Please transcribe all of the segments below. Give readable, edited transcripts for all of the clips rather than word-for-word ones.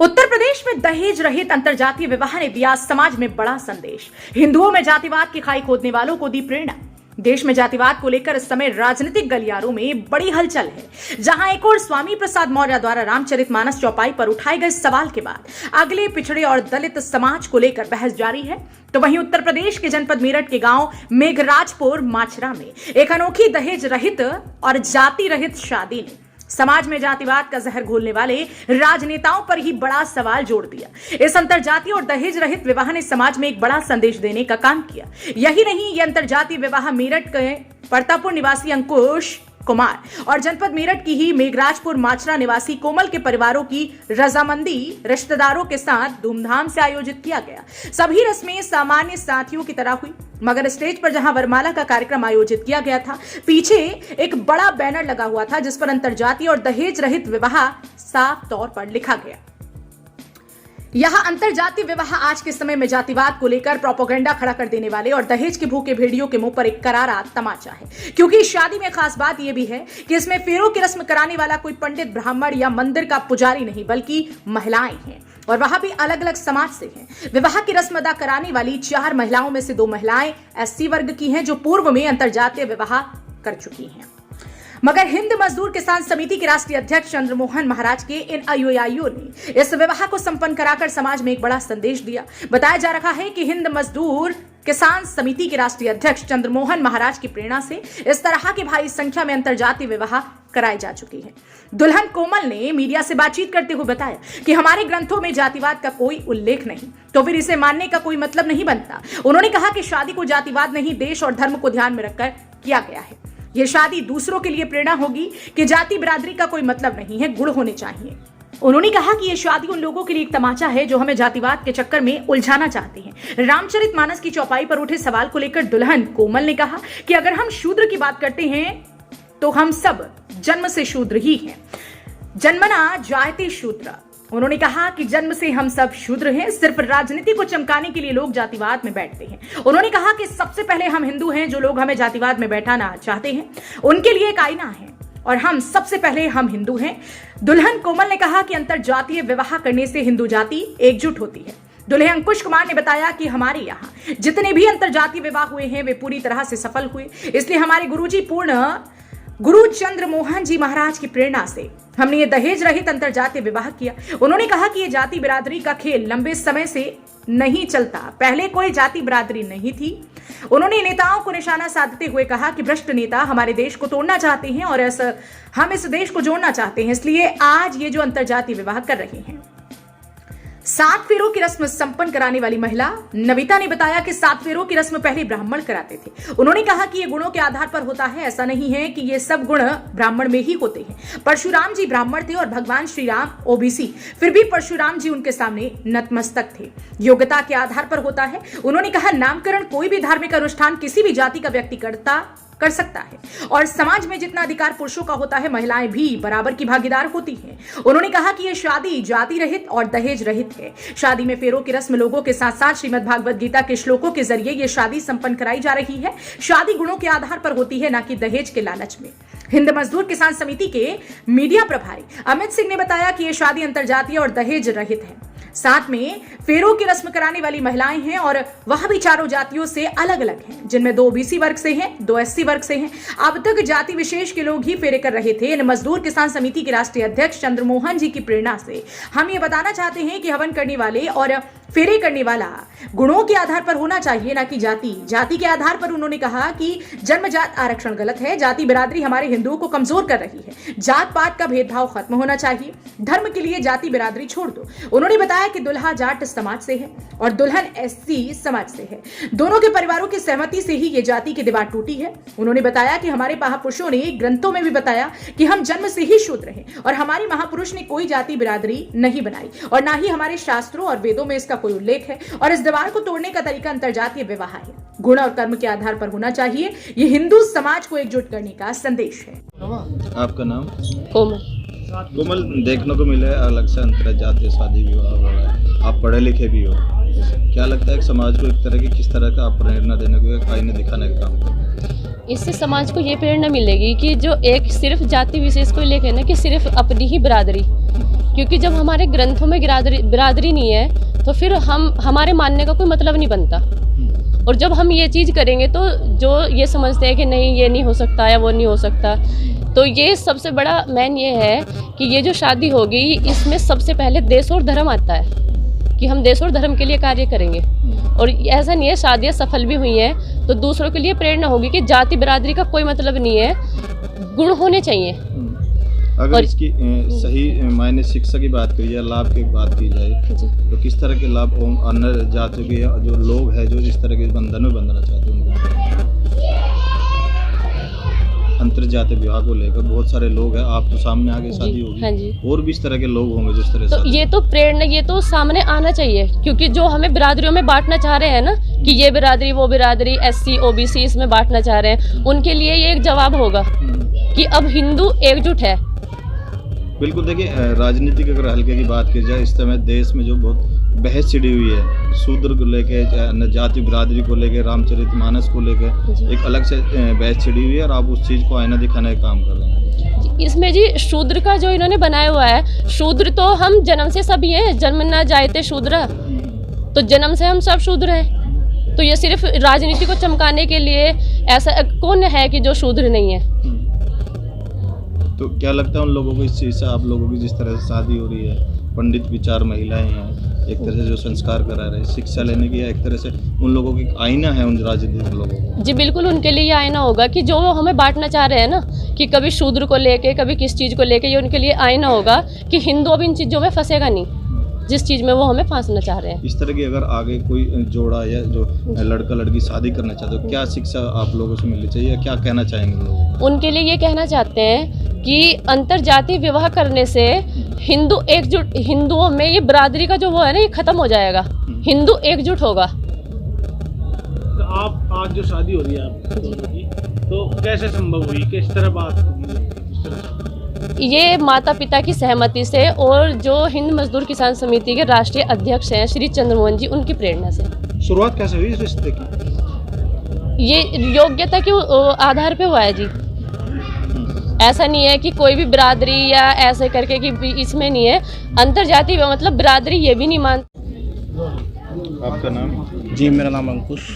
उत्तर प्रदेश में दहेज रहित अंतरजातीय विवाह ने दिया समाज में बड़ा संदेश। हिंदुओं में जातिवाद की खाई खोदने वालों को दी प्रेरणा। देश में जातिवाद को लेकर इस समय राजनीतिक गलियारों में बड़ी हलचल है। जहां एक और स्वामी प्रसाद मौर्य द्वारा रामचरितमानस चौपाई पर उठाए गए सवाल के बाद अगले पिछड़े और दलित समाज को लेकर बहस जारी है, तो वहीं उत्तर प्रदेश के जनपद मेरठ के गांव मेघराजपुर माचरा में एक अनोखी दहेज रहित और जाति रहित शादी ने समाज में जातिवाद का जहर घोलने वाले राजनेताओं पर ही बड़ा सवाल जोड़ दिया। इस अंतरजातीय और दहेज रहित विवाह ने समाज में एक बड़ा संदेश देने का काम किया। यही नहीं, यह अंतरजातीय विवाह मेरठ के परतापुर निवासी अंकुश कुमार और जनपद मेरठ की ही मेघराजपुर माचरा निवासी कोमल के परिवारों की रजामंदी रिश्तेदारों के साथ धूमधाम से आयोजित किया गया। सभी रस्में सामान्य साथियों की तरह हुई, मगर स्टेज पर जहां वरमाला का कार्यक्रम आयोजित किया गया था, पीछे एक बड़ा बैनर लगा हुआ था जिस पर अंतरजातीय और दहेज रहित विवाह साफ तौर पर लिखा गया। यह अंतरजातीय विवाह आज के समय में जातिवाद को लेकर प्रोपेगेंडा खड़ा कर देने वाले और दहेज के भूखे भेड़ियों के मुंह पर एक करारा तमाचा है, क्योंकि इस शादी में खास बात यह भी है कि इसमें फेरों की रस्म कराने वाला कोई पंडित, ब्राह्मण या मंदिर का पुजारी नहीं, बल्कि महिलाएं हैं, और वह भी अलग अलग समाज से हैं। विवाह की रस्म अदा कराने वाली 4 महिलाओं में से 2 महिलाएं एससी वर्ग की हैं, जो पूर्व में अंतरजातीय विवाह कर चुकी हैं। मगर हिंद मजदूर किसान समिति के राष्ट्रीय अध्यक्ष चंद्रमोहन महाराज के इन अनुयायियों ने इस विवाह को संपन्न कराकर समाज में एक बड़ा संदेश दिया। बताया जा रहा है कि हिंद मजदूर किसान समिति के राष्ट्रीय अध्यक्ष चंद्रमोहन महाराज की प्रेरणा से इस तरह की भारी संख्या में अंतरजातीय विवाह कराई जा चुकी है। दुल्हन कोमल ने मीडिया से बातचीत करते हुए बताया कि हमारे ग्रंथों में जातिवाद का कोई उल्लेख नहीं, तो फिर इसे मानने का कोई मतलब नहीं बनता। उन्होंने कहा कि शादी को जातिवाद नहीं, देश और धर्म को ध्यान में रखकर किया गया है। यह शादी दूसरों के लिए प्रेरणा होगी कि जाति बिरादरी का कोई मतलब नहीं है, गुण होने चाहिए। उन्होंने कहा कि यह शादी उन लोगों के लिए एक तमाचा है जो हमें जातिवाद के चक्कर में उलझाना चाहते हैं। रामचरितमानस की चौपाई पर उठे सवाल को लेकर दुल्हन कोमल ने कहा कि अगर हम शूद्र की बात करते हैं तो हम सब जन्म से शूद्र ही हैं। जन्मना जायते शूद्र। उन्होंने कहा कि जन्म से हम सब शूद्र हैं, सिर्फ राजनीति को चमकाने के लिए लोग जातिवाद में बैठते हैं। उन्होंने कहा कि सबसे पहले हम हिंदू हैं, जो लोग हमें जातिवाद में बैठाना चाहते हैं उनके लिए एक आईना है, और हम सबसे पहले हम हिंदू हैं। दुल्हन कोमल ने कहा कि अंतरजातीय विवाह करने से हिंदू जाति एकजुट होती है। दुल्हे अंकुश कुमार ने बताया कि हमारे यहाँ जितने भी अंतरजातीय विवाह हुए हैं वे पूरी तरह से सफल हुए, इसलिए हमारे गुरु चंद्रमोहन जी महाराज की प्रेरणा से हमने ये दहेज रहित अंतरजातीय विवाह किया। उन्होंने कहा कि ये जाति बिरादरी का खेल लंबे समय से नहीं चलता, पहले कोई जाति बिरादरी नहीं थी। उन्होंने नेताओं को निशाना साधते हुए कहा कि भ्रष्ट नेता हमारे देश को तोड़ना चाहते हैं और हम इस देश को जोड़ना चाहते हैं, इसलिए आज ये जो अंतरजातीय विवाह कर रहे हैं। 7 फेरों की रस्म संपन्न कराने वाली महिला नविता ने बताया कि 7 फेरों की रस्म पहले ब्राह्मण कराते थे। उन्होंने कहा कि ये गुणों के आधार पर होता है, ऐसा नहीं है कि ये सब गुण ब्राह्मण में ही होते हैं। परशुराम जी ब्राह्मण थे और भगवान श्री राम ओबीसी, फिर भी परशुराम जी उनके सामने नतमस्तक थे। योग्यता के आधार पर होता है। उन्होंने कहा नामकरण कोई भी धार्मिक अनुष्ठान किसी भी जाति का व्यक्ति कर सकता है, और समाज में जितना अधिकार पुरुषों का होता है, महिलाएं भी बराबर की भागीदार होती हैं। उन्होंने कहा कि यह शादी जाति रहित और दहेज रहित है। शादी में फेरों की रस्म लोगों के साथ साथ श्रीमद् भागवत गीता के श्लोकों के जरिए यह शादी संपन्न कराई जा रही है। शादी गुणों के आधार पर होती है, न कि दहेज के लालच में। हिंद मजदूर किसान समिति के मीडिया प्रभारी अमित सिंह ने बताया कि यह शादी अंतरजातीय और दहेज रहित है। साथ में फेरों की रस्म कराने वाली महिलाएं हैं और वह भी चारों जातियों से अलग अलग हैं, जिनमें 2 ओबीसी वर्ग से हैं, 2 एससी वर्ग से हैं। अब तक जाति विशेष के लोग ही फेरे कर रहे थे। इन मजदूर किसान समिति के राष्ट्रीय अध्यक्ष चंद्रमोहन जी की प्रेरणा से हम ये बताना चाहते हैं कि हवन करने वाले और फेरे करने वाला गुणों के आधार पर होना चाहिए, ना कि जाति के आधार पर। उन्होंने कहा कि जन्मजात आरक्षण गलत है। जाति बिरादरी हमारे हिंदुओं को कमजोर कर रही है। जात पात का भेदभाव खत्म होना चाहिए। धर्म के लिए जाति बिरादरी छोड़ दो। उन्होंने बताया कि दुल्हा जाट समाज से है और दुल्हन एससी समाज से है। दोनों के परिवारों की सहमति से ही ये जाति की दीवार टूटी है। उन्होंने बताया कि हमारे महापुरुषों ने ग्रंथों में भी बताया कि हम जन्म से ही शूद्र हैं, और हमारे महापुरुष ने कोई जाति बिरादरी नहीं बनाई, और ना ही हमारे शास्त्रों और वेदों में इसका कोई उल्लेख है। और इस दीवार को तोड़ने का तरीका अंतरजातीय विवाह है। गुण और कर्म के आधार पर होना चाहिए। ये हिंदू समाज को एकजुट करने का संदेश है। आपका नाम? कोमल, देखने को मिला है अलग से अंतरजातीय शादी विवाह हो रहा है। आप पढ़े लिखे भी हो, क्या लगता है कि समाज को एक तरह की किस तरह का प्रेरणा देने को, आईने दिखाने का काम करें? इससे समाज को ये प्रेरणा मिलेगी कि जो एक सिर्फ जाति विशेष को लेकर ना कि सिर्फ अपनी ही बिरादरी, क्योंकि जब हमारे ग्रंथों में बिरादरी नहीं है तो फिर हमारे मानने का कोई मतलब नहीं बनता। और जब हम ये चीज़ करेंगे तो जो ये समझते हैं कि नहीं ये नहीं हो सकता या वो नहीं हो सकता, तो ये सबसे बड़ा मेन ये है कि ये जो शादी होगी इसमें सबसे पहले देश और धर्म आता है कि हम देश और धर्म के लिए कार्य करेंगे। और ऐसा नहीं है, शादियाँ सफल भी हुई हैं तो दूसरों के लिए प्रेरणा होगी कि जाति बिरादरी का कोई मतलब नहीं है, गुण होने चाहिए। अगर और इसकी सही मायने शिक्षा की बात करी जाए, लाभ की बात की जाए, तो किस तरह के लाभ अन्य जातियों के जो लोग हैं जो इस तरह के बंधन में बंधना चाहते हैं उनको? अंतरजातीय विवाह को लेकर बहुत सारे लोग हैं, आप तो सामने आगे शादी होगी, हाँ जी, और भी इस तरह के लोग होंगे जिस तरह तो से ये तो प्रेरणा, ये तो सामने आना चाहिए। क्योंकि जो हमें बिरादरियों में बांटना चाह रहे हैं ना कि ये बिरादरी वो बिरादरी, SC OBC इसमें बांटना चाह रहे हैं, उनके लिए ये एक जवाब होगा कि अब हिंदू एकजुट है। बिल्कुल। देखिए, राजनीतिक अगर हल्के की बात की जाए, इस समय देश में जो बहुत बहस छिड़ी हुई है, शूद्र को लेके, जाति बिरादरी को लेके, रामचरितमानस को लेके एक अलग से बहस छिड़ी हुई है और आप उस चीज़ को आईना दिखाने का काम कर रहे हैं। इसमें जी शूद्र का जो इन्होंने बनाया हुआ है, शूद्र तो हम जन्म से सभी हैं, जन्म ना जायते शूद्र, तो जन्म से हम सब शूद्र हैं। तो ये सिर्फ राजनीति को चमकाने के लिए, ऐसा कौन है कि जो शूद्र नहीं है? तो क्या लगता है उन लोगों को इस चीज़ से, आप लोगों की जिस तरह से शादी हो रही है, पंडित विचार महिलाएं हैं, एक तरह से जो संस्कार करा रहे हैं, शिक्षा लेने की, एक तरह से उन लोगों की आईना है उन राजनीतिक लोगों को? जी बिल्कुल, उनके लिए ये आईना होगा कि जो वो हमें बांटना चाह रहे हैं ना, कि कभी शूद्र को लेके, कभी किस चीज़ को लेके, ये उनके लिए आईना होगा कि हिंदू अब इन चीज़ों में फंसेगा नहीं, जिस चीज़ में वो हमें फांसना चाह रहे हैं। इस तरह की अगर आगे कोई जोड़ा या जो लड़का लड़की शादी करना चाहते हो, क्या शिक्षा आप लोगों से मिलनी चाहिए, क्या कहना चाहेंगे लोगों को? उनके लिए ये कहना चाहते हैं कि अंतरजातीय विवाह करने से हिंदू एकजुट, हिंदुओं में ये बिरादरी का जो वो है ना, ये खत्म हो जाएगा, हिंदू एकजुट होगा। तो आप आज जो शादी हो रही है आप दोनों की, तो कैसे संभव हुई, किस तरह बात हुई? ये माता पिता की सहमति से और जो हिंद मजदूर किसान समिति के राष्ट्रीय अध्यक्ष हैं श्री चंद्रमोहन जी, उनकी प्रेरणा से। शुरुआत कैसे हुई इस रिश्ते की? ये योग्यता के आधार पे हुआ है जी, ऐसा नहीं है कि कोई भी बिरादरी या ऐसे करके कि इसमें नहीं है। अंतरजातीय मतलब बिरादरी ये भी नहीं मानती। आपका नाम? जी मेरा नाम अंकुश।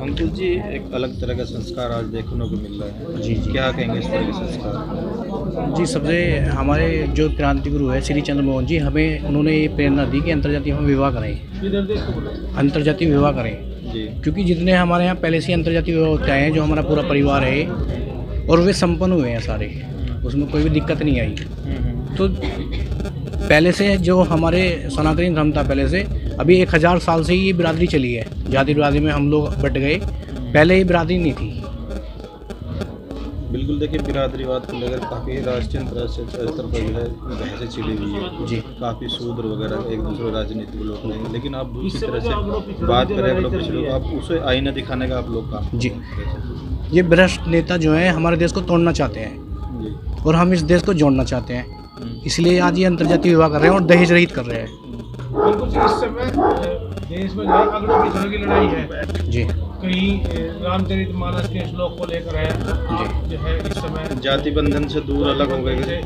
अंकुश जी, एक अलग तरह का संस्कार आज देखने को मिल रहा है। जी क्या कहेंगे इस तरह के संस्कार? जी, सबसे हमारे जो क्रांति गुरु है श्री चंद्रमोहन जी, हमें उन्होंने ये प्रेरणा दी कि अंतर्जातीय हम विवाह करें, अंतर्जातीय विवाह करें। जी। क्योंकि जितने हमारे यहाँ पहले से अंतर्जातीय विवाह होते आए हैं, जो हमारा पूरा परिवार है और वे संपन्न हुए हैं सारे, उसमें कोई भी दिक्कत नहीं आई। तो पहले से जो हमारे सनातनी धर्म था, पहले से अभी 1000 साल से ही ये बिरादरी चली है। जाति बिरादरी में हम लोग बट गए, पहले ये बिरादरी नहीं थी। बिल्कुल। देखिए, बिरादरीवाद को लेकर काफ़ी राष्ट्रीय अंतर्राष्ट्रीय स्तर पर जो है बहसें छिड़ी हुई है। जी। काफ़ी शूद्र वगैरह एक दूसरे राजनीतिक लोग नहीं, लेकिन आप दूसरी तरह से बात करें अगर पिछड़ों को, आप उसे आईना दिखाने का आप लोग काम। जी, ये भ्रष्ट नेता जो है हमारे देश को तोड़ना चाहते हैं और हम इस देश को जोड़ना चाहते हैं, इसलिए आज ये अंतर्जातीय विवाह कर रहे हैं और दहेज रहित कर रहे हैं। बिल्कुल, इस समय देश में जो है अगड़ों पिछड़ों की लड़ाई है जी। कहीं रामचरितमानस के श्लोक को लेकर है, आप जो है इस समय जाति बंधन से दूर अलग हो गए,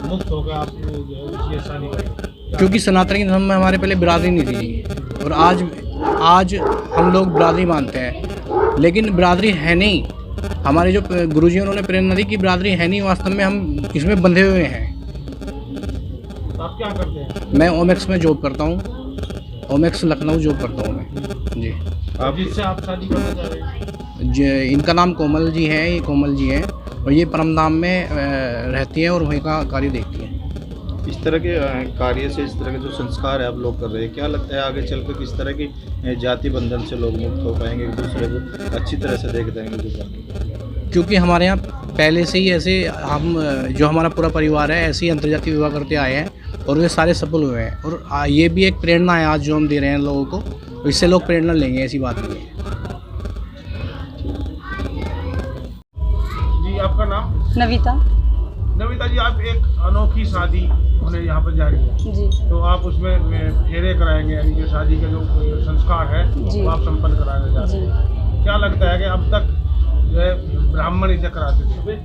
मुक्त हो गए, आप जो है शादी करें। क्योंकि सनातनी धर्म में हमारे पहले बिरादरी नहीं थी जी, और आज हम लोग बिरादरी मानते हैं, लेकिन बिरादरी है नहीं। हमारे जो गुरुजी उन्होंने प्रेरणा दी कि बिरादरी है नहीं, वास्तव में हम इसमें बंधे हुए हैं। आप क्या करते हैं? मैं ओमेक्स में जॉब करता हूँ, ओमेक्स लखनऊ जॉब करता हूँ मैं जी। आप जिससे आप शादी करना चाह रहे हैं? इनका नाम कोमल जी है, ये कोमल जी हैं और ये परमधाम में रहती हैं और वहीं का कार्य देखती हैं। इस तरह के कार्य से, इस तरह के जो संस्कार है आप लोग कर रहे हैं, क्या लगता है आगे चलकर किस तरह की जाति बंधन से लोग मुक्त हो पाएंगे, एक दूसरे को अच्छी तरह से देख देंगे? क्योंकि हमारे यहाँ पहले से ही ऐसे हम जो हमारा पूरा परिवार है ऐसे ही अंतर्जातीय विवाह करते आए हैं और वे सारे सफल हुए हैं। और ये भी एक प्रेरणा है आज जो हम दे रहे हैं लोगों को, इससे लोग प्रेरणा लेंगे, ऐसी बात नहीं है। जी, आपका नाम? नविता। नविता जी, आप एक अनोखी शादी होने यहाँ पर जा रही है जी, तो आप उसमें फेरे कराएंगे, यानी जो शादी का जो संस्कार है वो आप संपन्न कराने जा रहे हैं। क्या लगता है कि अब तक जो है ब्राह्मण इसे कराते थे,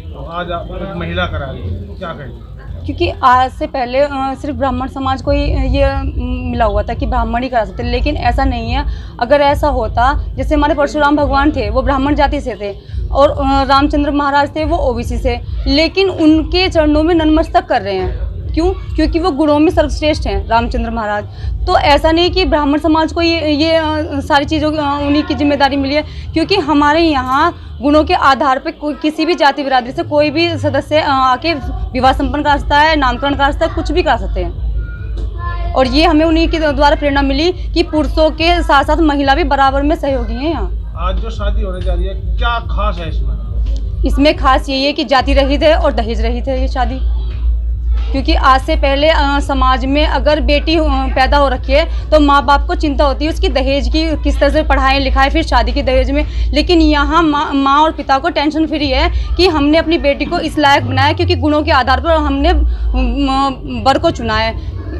तो आज आप एक महिला करा रही है, क्या कहेंगे? क्योंकि आज से पहले सिर्फ ब्राह्मण समाज को ही ये मिला हुआ था कि ब्राह्मण ही करा सकते, लेकिन ऐसा नहीं है। अगर ऐसा होता, जैसे हमारे परशुराम भगवान थे वो ब्राह्मण जाति से थे और रामचंद्र महाराज थे वो ओबीसी से, लेकिन उनके चरणों में नतमस्तक कर रहे हैं। क्यों? क्योंकि वो गुणों में सर्वश्रेष्ठ हैं रामचंद्र महाराज। तो ऐसा नहीं कि ब्राह्मण समाज को ये सारी चीज़ों उन्हीं की जिम्मेदारी मिली है, क्योंकि हमारे यहाँ गुणों के आधार पर किसी भी जाति बिरादरी से कोई भी सदस्य आके विवाह संपन्न कर सकता है, नामकरण कर सकता है, कुछ भी कर सकते हैं। और ये हमें उन्हीं के द्वारा प्रेरणा मिली कि पुरुषों के साथ साथ महिला भी बराबर में सहयोगी हैं यहाँ। आज जो शादी होने जा रही है, क्या खास है इसमें? इसमें खास यही है कि जाति रहित है और दहेज रहित है ये शादी। क्योंकि आज से पहले समाज में अगर बेटी पैदा हो रखी है तो माँ बाप को चिंता होती है उसकी दहेज की, किस तरह से पढ़ाएं लिखाएं, फिर शादी की दहेज में। लेकिन यहाँ माँ और पिता को टेंशन फ्री है कि हमने अपनी बेटी को इस लायक बनाया क्योंकि गुणों के आधार पर हमने वर को चुना है।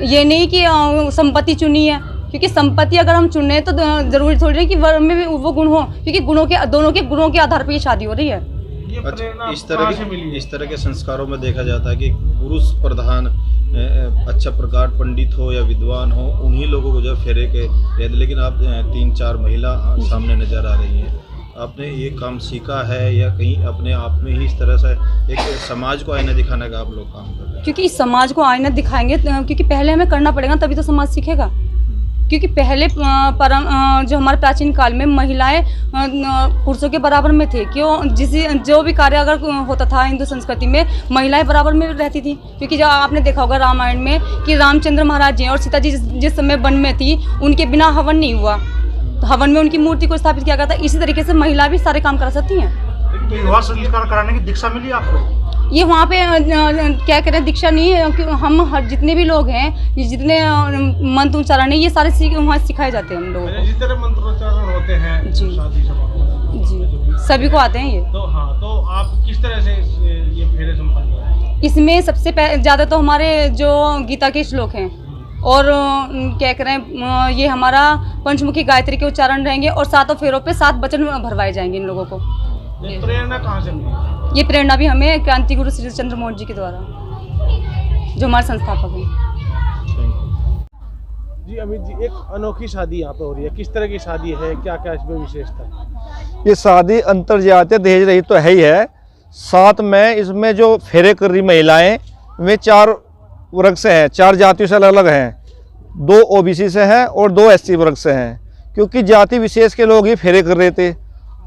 ये नहीं कि संपत्ति चुनी है, क्योंकि संपत्ति अगर हम चुने तो जरूरी थोड़ी है कि वर में भी वो गुण हो, क्योंकि दोनों के गुणों के आधार पर ये शादी हो रही है। अच्छा, इस तरह के संस्कारों में देखा जाता है कि पुरुष प्रधान अच्छा प्रकार पंडित हो या विद्वान हो, उन्हीं लोगों को जो फेरे के रहते, लेकिन आप 3-4 महिला सामने नजर आ रही हैं। आपने ये काम सीखा है या कहीं अपने आप में ही इस तरह से एक समाज को आईना दिखाने का आप लोग काम कर रहे हैं? क्योंकि इस समाज को आईना दिखाएंगे क्योंकि पहले हमें करना पड़ेगा, तभी तो समाज सीखेगा। क्योंकि पहले जो हमारे प्राचीन काल में महिलाएं पुरुषों के बराबर में थे। क्यों? जो भी कार्य अगर होता था हिंदू संस्कृति में, महिलाएं बराबर में रहती थी। क्योंकि जब आपने देखा होगा रामायण में कि रामचंद्र महाराज जी और सीता जी जिस समय वन में थी, उनके बिना हवन नहीं हुआ, तो हवन में उनकी मूर्ति को स्थापित किया गया था। इसी तरीके से महिला भी सारे काम कर सकती हैं। तो विवाह संस्कार कराने की दीक्षा मिली आपको? ये वहाँ पे क्या करें, दीक्षा नहीं है। हम जितने भी लोग हैं, जितने मंत्र उच्चारण है, ये सारे वहाँ सिखाए जाते हैं हम लोगों को। जिस तरह मंत्रोच्चारण होते हैं जी, शादी जी सभी को आते हैं ये। तो हाँ, तो आप किस तरह से ये फेरे संपन्न कर रहे हैं? इसमें सबसे ज़्यादा तो हमारे जो गीता के श्लोक हैं और क्या करें, ये हमारा पंचमुखी गायत्री के उच्चारण रहेंगे और 7 फेरों पे 7 वचन भरवाए जाएंगे इन लोगों को। प्रेरणा कहाँ से मिली? ये प्रेरणा भी हमें क्रांति गुरु श्री चंद्र मोहन जी के द्वारा, जो हमारे संस्थापक हैं। जी अमित जी, एक अनोखी शादी यहाँ पे हो रही है, किस तरह की शादी है, क्या क्या इसमें विशेषता? ये शादी अंतर्जातीय दहेज रहित तो है ही है, साथ में इसमें जो फेरे कर रही महिलाएं वे 4 वर्ग से हैं, 4 जातियों से अलग अलग हैं। 2 ओबीसी से हैं और 2 एससी वर्ग से हैं, क्योंकि जाति विशेष के लोग ही फेरे कर रहे थे।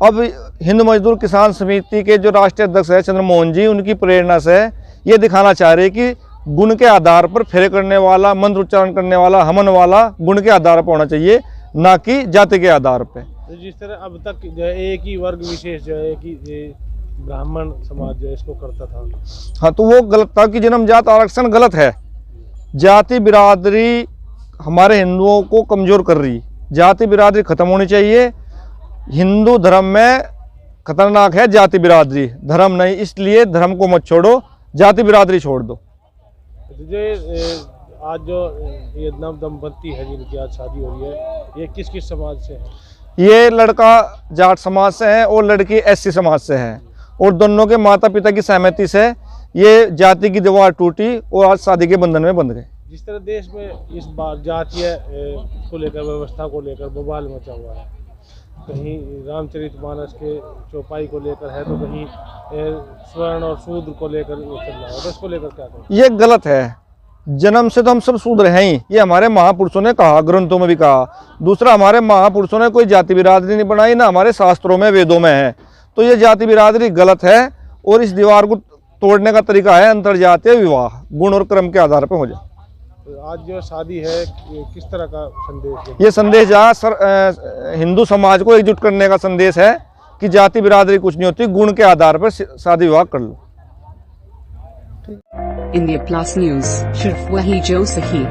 अब हिंद मजदूर किसान समिति के जो राष्ट्रीय अध्यक्ष है चंद्र मोहन जी, उनकी प्रेरणा से ये दिखाना चाह रहे कि गुण के आधार पर फेरे करने वाला, मंत्र उच्चारण करने वाला, हवन वाला गुण के आधार पर होना चाहिए, ना कि जाति के आधार पर। तो जिस तरह अब तक जो है एक ही वर्ग विशेष जो है कि ब्राह्मण समाज जो है इसको करता था, हाँ, तो वो गलत था कि जन्मजात आरक्षण गलत है। जाति बिरादरी हमारे हिंदुओं को कमज़ोर कर रही, जाति बिरादरी खत्म होनी चाहिए। हिंदू धर्म में खतरनाक है जाति बिरादरी, धर्म नहीं, इसलिए धर्म को मत छोड़ो, जाति बिरादरी छोड़ दो। आज जो ये दंपति है जिनकी आज शादी हो रही है, ये किस किस समाज से है? ये लड़का जाट समाज से है और लड़की एससी समाज से है, और दोनों के माता पिता की सहमति से ये जाति की दीवार टूटी और आज शादी के बंधन में बंध गए। जिस तरह देश में इस बार जातीय को लेकर, व्यवस्था को लेकर बवाल मचा हुआ है, कहीं रामचरितमानस के चौपाई को लेकर है, तो कहीं स्वर्ण और शूद्र को लेकर चल रहा है, तो इसको लेकर क्या करें? ये गलत है। जन्म से तो हम सब शूद्र हैं ही, ये हमारे महापुरुषों ने कहा, ग्रंथों में भी कहा। दूसरा, हमारे महापुरुषों ने कोई जाति बिरादरी नहीं बनाई, ना हमारे शास्त्रों में, वेदों में है। तो ये जाति बिरादरी गलत है और इस दीवार को तोड़ने का तरीका है अंतर्जातीय विवाह, गुण और क्रम के आधार पर हो जाए। आज जो शादी है किस तरह का संदेश है? ये संदेश जहाँ हिंदू समाज को एकजुट करने का संदेश है कि जाति बिरादरी कुछ नहीं होती, गुण के आधार पर शादी विवाह कर लो। इंडिया प्लस न्यूज, सिर्फ वही जो सही।